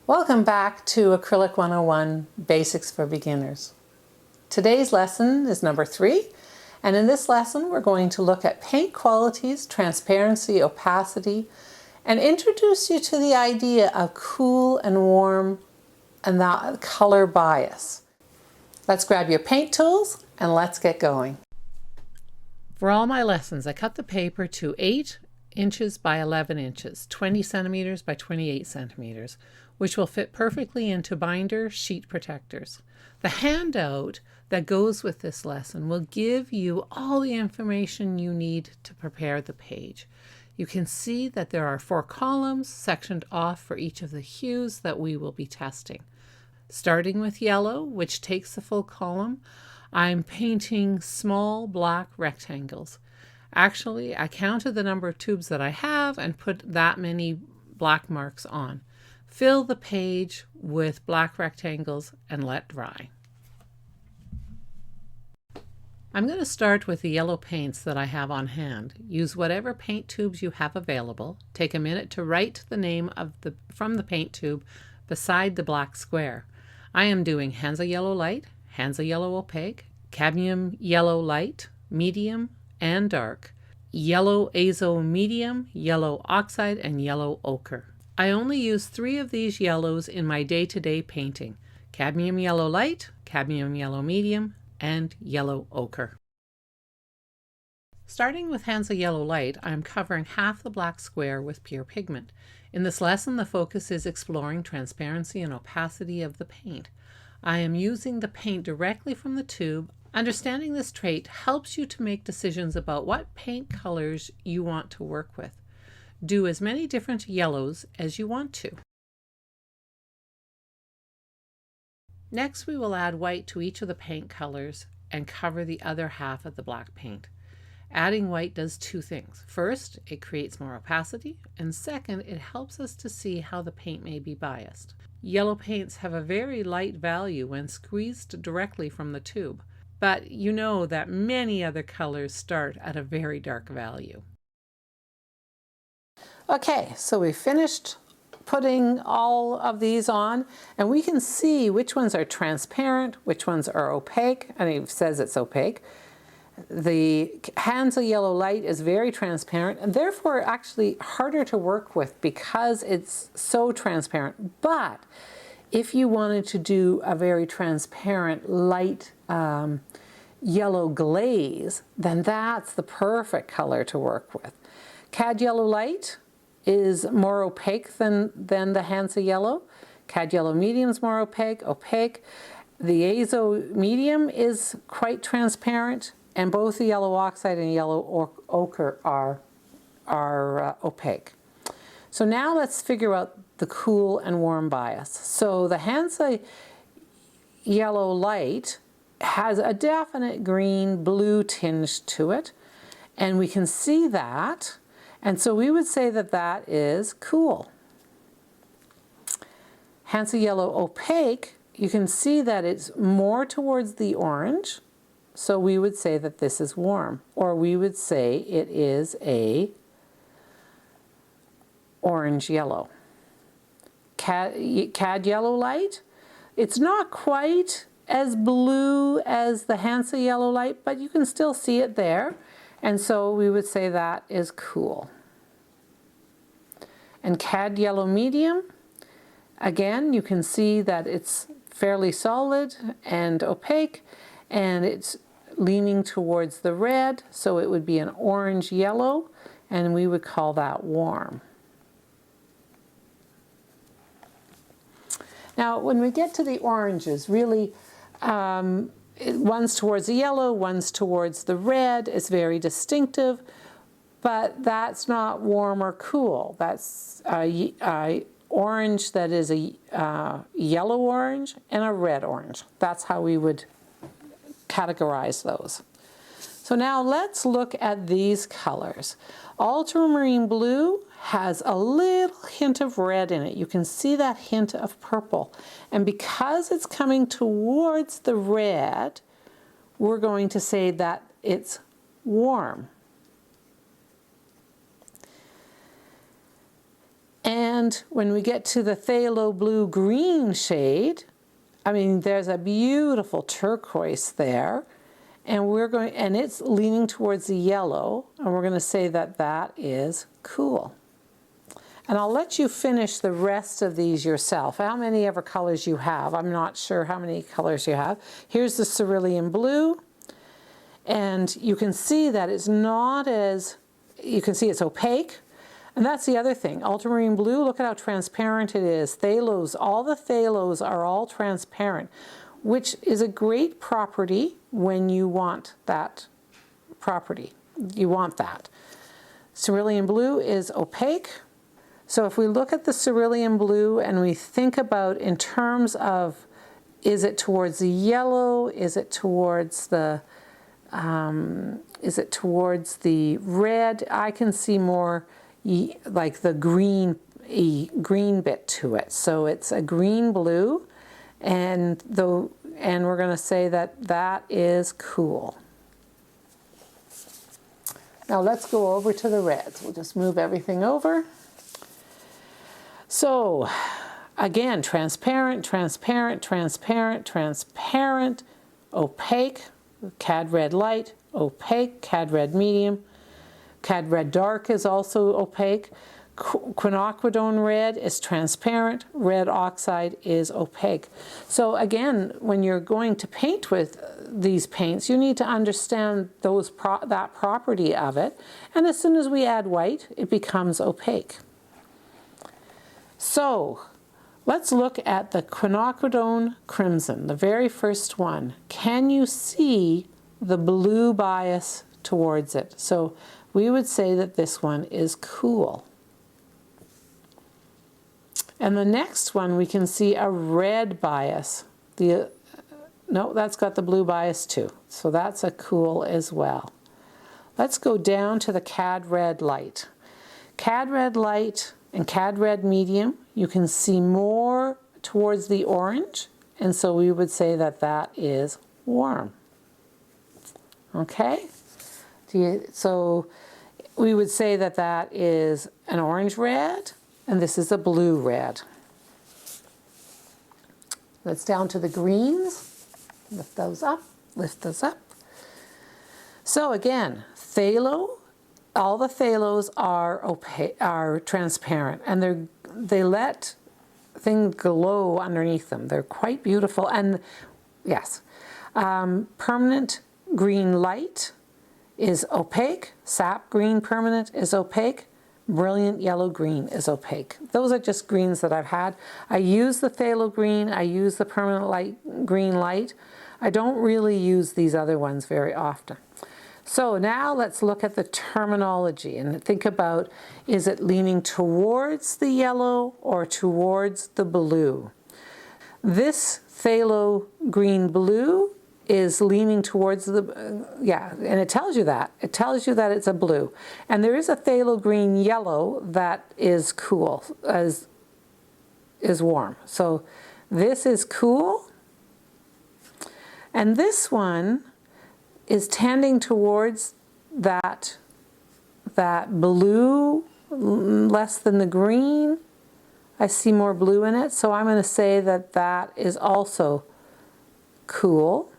Welcome back to Acrylic 101 Basics for Beginners. Today's lesson is number 3, and in this lesson we're going to look at paint qualities, transparency, opacity, and introduce you to the idea of cool and warm and the color bias. Let's grab your paint tools and let's get going. For all my lessons, I cut the paper to 8 inches by 11 inches, 20 centimeters by 28 centimeters, which will fit perfectly into binder sheet protectors. The handout that goes with this lesson will give you all the information you need to prepare the page. You can see that there are 4 columns sectioned off for each of the hues that we will be testing. Starting with yellow, which takes the full column, I'm painting small black rectangles. Actually, I counted the number of tubes that I have and put that many black marks on. Fill the page with black rectangles and let dry. I'm going to start with the yellow paints that I have on hand. Use whatever paint tubes you have available. Take a minute to write the name from the paint tube beside the black square. I am doing Hansa Yellow Light, Hansa Yellow Opaque, Cadmium Yellow Light, Medium and Dark, Yellow Azo Medium, Yellow Oxide, and Yellow Ochre. I only use 3 of these yellows in my day-to-day painting: Cadmium Yellow Light, Cadmium Yellow Medium, and Yellow Ochre. Starting with Hansa Yellow Light, I am covering half the black square with pure pigment. In this lesson, the focus is exploring transparency and opacity of the paint. I am using the paint directly from the tube. Understanding this trait helps you to make decisions about what paint colors you want to work with. Do as many different yellows as you want to. Next, we will add white to each of the paint colors and cover the other half of the black paint. Adding white does 2 things. First, it creates more opacity, and second, it helps us to see how the paint may be biased. Yellow paints have a very light value when squeezed directly from the tube, but you know that many other colors start at a very dark value. Okay, so we finished putting all of these on, and we can see which ones are transparent, which ones are opaque, and it says it's opaque. The Hansa Yellow Light is very transparent and therefore actually harder to work with because it's so transparent. But if you wanted to do a very transparent light yellow glaze, then that's the perfect color to work with. Cad Yellow Light is more opaque than the Hansa Yellow. Cad Yellow Medium is more opaque. The Azo Medium is quite transparent, and both the Yellow Oxide and Yellow Ochre are opaque. So now let's figure out the cool and warm bias. So the Hansa Yellow Light has a definite green-blue tinge to it, and we can see that. And so we would say that that is cool. Hansa Yellow Opaque, you can see that it's more towards the orange, so we would say that this is warm, or we would say it is a orange yellow. Cad Yellow Light, it's not quite as blue as the Hansa Yellow Light, but you can still see it there. And so we would say that is cool. And Cad Yellow Medium, again, you can see that it's fairly solid and opaque, and it's leaning towards the red, so it would be an orange yellow, and we would call that warm. Now, when we get to the oranges, really, one's towards the yellow, one's towards the red. It's very distinctive, but that's not warm or cool. That's a orange that is a yellow orange and a red orange. That's how we would categorize those. So now let's look at these colors. Ultramarine blue has a little hint of red in it. You can see that hint of purple. And because it's coming towards the red, we're going to say that it's warm. And when we get to the phthalo blue-green shade, I mean, there's a beautiful turquoise there, and it's leaning towards the yellow, and we're going to say that that is cool. And I'll let you finish the rest of these yourself. How many ever colors you have? I'm not sure how many colors you have. Here's the cerulean blue, and you can see that it's not as, you can see it's opaque. And that's the other thing. Ultramarine blue, look at how transparent it is. Phthalos, all the phthalos are all transparent, which is a great property when you want that property. You want that. Cerulean blue is opaque. So if we look at the cerulean blue and we think about in terms of, is it towards the yellow? Is it towards the red? I can see more like the green bit to it. So it's a green blue, and we're going to say that that is cool. Now let's go over to the reds. We'll just move everything over. So again, transparent, transparent, transparent, transparent, opaque, cad red light, opaque, cad red medium. Cad red dark is also opaque. Quinacridone red is transparent. Red oxide is opaque. So again, when you're going to paint with these paints, you need to understand that property of it. And as soon as we add white, it becomes opaque. So let's look at the quinacridone crimson, the very first one. Can you see the blue bias towards it? So we would say that this one is cool. And the next one, we can see a red bias. No, that's got the blue bias too. So that's a cool as well. Let's go down to the cad red light. Cad red light and cad red medium, you can see more towards the orange. And so we would say that that is warm. Okay? So we would say that that is an orange red, and this is a blue red. Let's down to the greens. Lift those up, lift those up. So again, phthalo, all the phthalos are opaque, are transparent, and they let things glow underneath them. They're quite beautiful, and yes, permanent green light is opaque, sap green permanent is opaque, brilliant yellow green is opaque. Those are just greens that I've had. I use the phthalo green, I use the permanent green light. I don't really use these other ones very often. So now let's look at the terminology and think about, is it leaning towards the yellow or towards the blue? This phthalo green blue is leaning towards the, yeah, and it tells you that. It tells you that it's a blue. And there is a phthalo green yellow that is cool, is warm. So this is cool. And this one is tending towards that blue less than the green. I see more blue in it. So I'm going to say that that is also cool.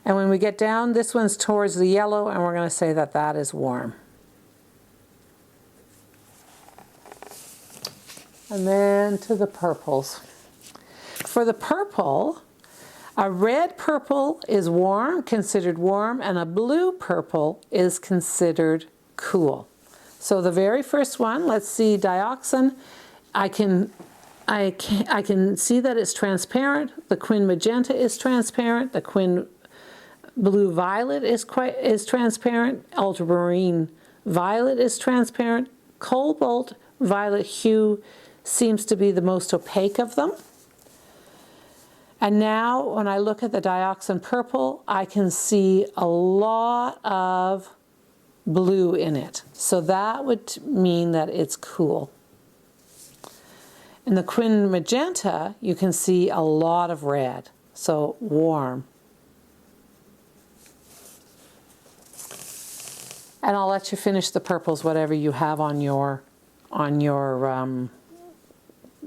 And when we get down, this one's towards the yellow, and we're going to say that that is warm. And then to the purples. For the purple, a red purple is warm, considered warm, and a blue purple is considered cool. So the very first one, let's see dioxin. I can see that it's transparent. The quin magenta is transparent. The quin blue violet is transparent. Ultramarine violet is transparent. Cobalt violet hue seems to be the most opaque of them. And now when I look at the dioxin purple, I can see a lot of blue in it. So that would mean that it's cool. In the quin magenta, you can see a lot of red, so warm. And I'll let you finish the purples, whatever you have on your on your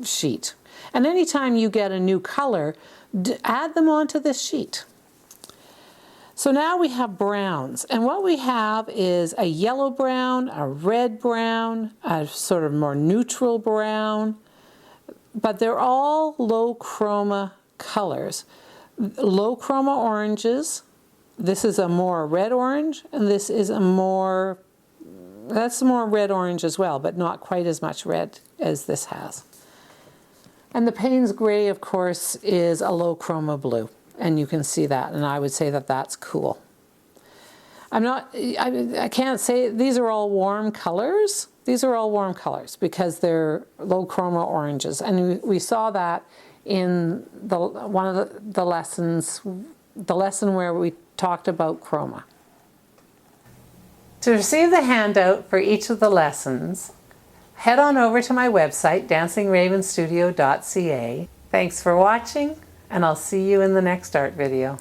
sheet. And anytime you get a new color, add them onto this sheet. So now we have browns, and what we have is a yellow brown, a red brown, a sort of more neutral brown, but they're all low chroma colors. Low chroma oranges, this is a more red orange, and this is a more, that's more red orange as well, but not quite as much red as this has. And the Payne's gray, of course, is a low chroma blue. And you can see that, and I would say that that's cool. I can't say, these are all warm colors. These are all warm colors because they're low chroma oranges. And we saw that in one of the lessons, the lesson where we talked about chroma. To receive the handout for each of the lessons, head on over to my website, dancingravenstudio.ca. Thanks for watching, and I'll see you in the next art video.